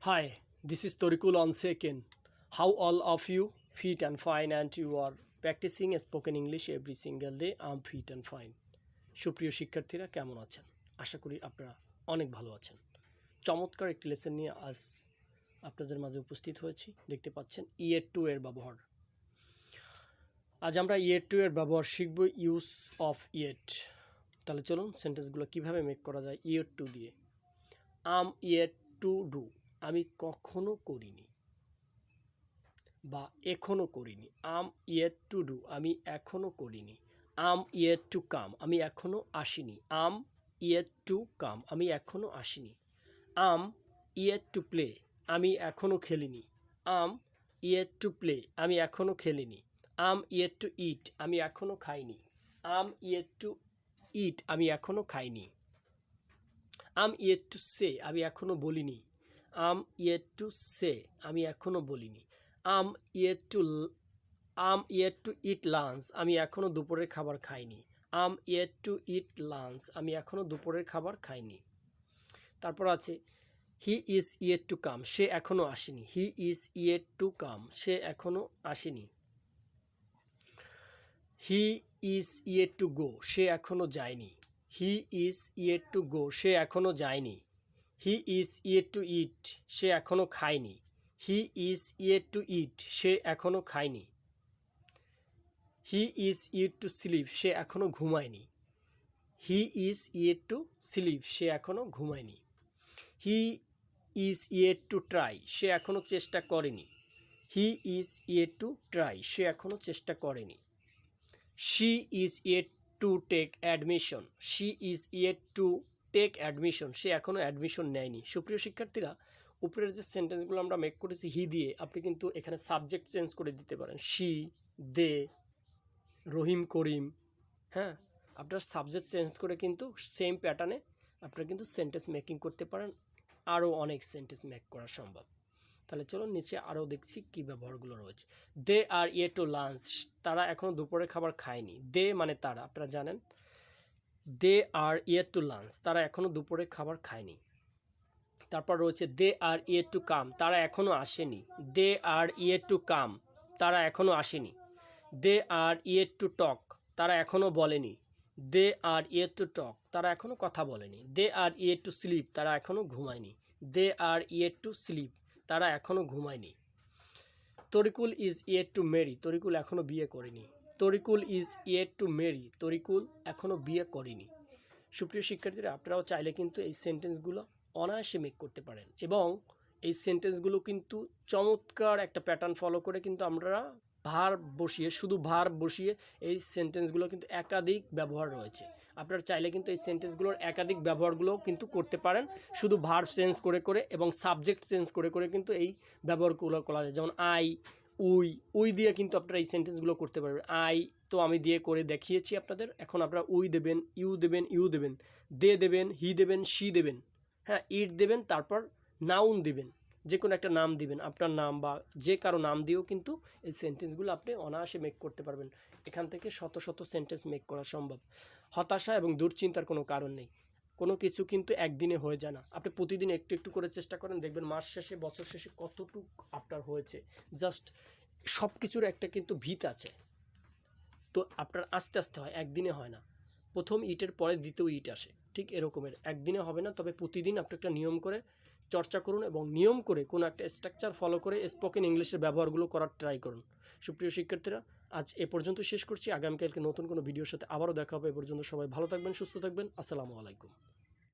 Hi, this is Torikul on second. How all of you fit and fine and you are practicing spoken English every single day. I'm fit and fine. সুপ্রিয় শিক্ষার্থীরা কেমন আছেন? আশা করি আপনারা অনেক ভালো আছেন। চমৎকার একটি লেসন নিয়ে আজ আপনাদের মাঝে উপস্থিত হয়েছি। দেখতে পাচ্ছেন ইয়ার 2 এর ব্যবহার। আজ আমরা ইয়ার 2 এর ব্যবহার শিখব ইউজ অফ ইয়েট। তাহলে চলুন সেন্টেন্সগুলো কিভাবে মেক করা যায় ইয়ার 2 দিয়ে। আম ইয়েট টু ডু, আমি কখনো করিনি বা এখনো করিনি। আম ইয়েট টু ডু, আমি এখনো করিনি। আম ইয়েট টু কাম, আমি এখনো আসিনি। আম ইয়েট টু কাম, আমি এখনো আসিনি। আম ইয়েট টু প্লে, আমি এখনো খেলিনি। আম ইয়েট টু প্লে, আমি এখনো খেলিনি। আম ইয়েট টু ইট, আমি এখনো খাইনি। আম ইয়েট টু ইট, আমি এখনো খাইনি। আম ইয়েট টু সে, আমি এখনো বলিনি। আম ইয়েট টু সে, আমি এখনো বলিনি। I'm yet to eat lunch, আমি এখনো দুপুরের খাবার খাইনি। I'm yet to eat lunch, আমি এখনো দুপুরের খাবার খাইনি। তারপর আছে he is yet to come, সে এখনো আসেনি। He is yet to come, সে এখনো আসেনি। He is yet to go, সে এখনো যায়নি। He is yet to go, সে এখনো যায়নি। He is yet to eat, সে এখনো খায়নি। He is yet to eat, সে এখনো খায়নি। He is yet to sleep, সে এখনো ঘুমায়নি। He is yet to sleep, সে এখনো ঘুমায়নি। He is yet to try, সে এখনো চেষ্টা করেনি। He is yet to try, সে এখনো চেষ্টা করেনি। She is yet to take admission, she is yet to take admission, সে এখনও অ্যাডমিশন নেয়নি। সুপ্রিয় শিক্ষার্থীরা, উপরের যে সেন্টেন্সগুলো আমরা মেক করেছি হি দিয়ে, আপনি কিন্তু এখানে সাবজেক্ট চেঞ্জ করে দিতে পারেন। শি, দে, রহিম, করিম, হ্যাঁ, আপনার সাবজেক্ট চেঞ্জ করে কিন্তু সেম প্যাটার্নে আপনারা কিন্তু সেন্টেন্স মেকিং করতে পারেন। আরও অনেক সেন্টেন্স মেক করা সম্ভব। তাহলে চলুন নিচে আরও দেখছি কী ব্যবহারগুলো রয়েছে। দে আর ইয়ে টু লাঞ্চ, তারা এখনও দুপুরের খাবার খায়নি। দে মানে তারা, আপনারা জানেন। দে আর ইয়ে টু লাঞ্চ, তারা এখনও দুপুরের খাবার খায়নি। তারপর রয়েছে দে আর ইয়ে টু কাম, তারা এখনও আসেনি। দে আর ইয়ে টু কাম, তারা এখনও আসেনি। দে আর ইয়ে টু টক, তারা এখনও বলেনি। দে আর ইয়ে টু টক, তারা এখনও কথা বলেনি। দে আর ইয়ে টু স্লিপ, তারা এখনও ঘুমায়নি। দে আর ইয়ে টু স্লিপ, তারা এখনও ঘুমায়নি। Tarikul is yet to marry, Tarikul এখনও বিয়ে করেনি। Tarikul is yet to marry, Tarikul এখনও বিয়ে করেনি। সুপ্রিয় শিক্ষার্থীরা, আপনারাও চাইলে কিন্তু এই সেন্টেন্সগুলো অনায়াসে মেক করতে পারেন এবং এই সেন্টেন্সগুলো কিন্তু চমৎকার একটা প্যাটার্ন ফলো করে কিন্তু আমরা শুধু ভার বসিয়ে এই সেন্টেন্সগুলো কিন্তু একাধিক ব্যবহার রয়েছে। আপনারা চাইলে কিন্তু এই সেন্টেন্সগুলোর একাধিক ব্যবহারগুলোও কিন্তু করতে পারেন, শুধু ভার চেঞ্জ করে করে এবং সাবজেক্ট চেঞ্জ করে করে কিন্তু এই ব্যবহারগুলো করা যায়। যেমন আই, উই দিয়ে কিন্তু আপনারা এই সেন্টেন্সগুলো করতে পারবেন। আই তো আমি দিয়ে করে দেখিয়েছি আপনাদের। এখন আপনারা উই দেবেন, ইউ দেবেন, দে দেবেন, হি দেবেন, শি দেবেন, হ্যাঁ, ইট দেবেন, তারপর নাউন দিবেন, যে কোনো একটা নাম দিবেন, আপনার নাম বা যে কারো নাম দিয়েও কিন্তু এই সেন্টেন্সগুলো আপনি অনায়াসে মেক করতে পারবেন। এখান থেকে শত শত সেন্টেন্স মেক করা সম্ভব। হতাশা এবং দুশ্চিন্তার কোনো কারণ নেই। কোনো কিছু কিন্তু একদিনে হয়ে যায় না। আপনি প্রতিদিন একটু একটু করে চেষ্টা করেন, দেখবেন মাস শেষে, বছর শেষে কতটুকু আপনার হয়েছে। জাস্ট সব কিছুর একটা কিন্তু ভিত আছে, তো আপনার আস্তে আস্তে হয়, একদিনে হয় না। প্রথম ইটের পরে দ্বিতীয় ইট আসে, ঠিক এরকমের। একদিনে হবে না, তবে প্রতিদিন আপনি একটা নিয়ম করে চর্চা করুন এবং নিয়ম করে কোনো একটা স্ট্রাকচার ফলো করে স্পোকেন ইংলিশের ব্যবহারগুলো করার ট্রাই করুন। সুপ্রিয় শিক্ষার্থীরা, আজ এ পর্যন্ত শেষ করছি। আগামীকালকে নতুন কোনো ভিডিওর সাথে আবারও দেখা হবে। এ পর্যন্ত সবাই ভালো থাকবেন, সুস্থ থাকবেন। আসসালামু আলাইকুম।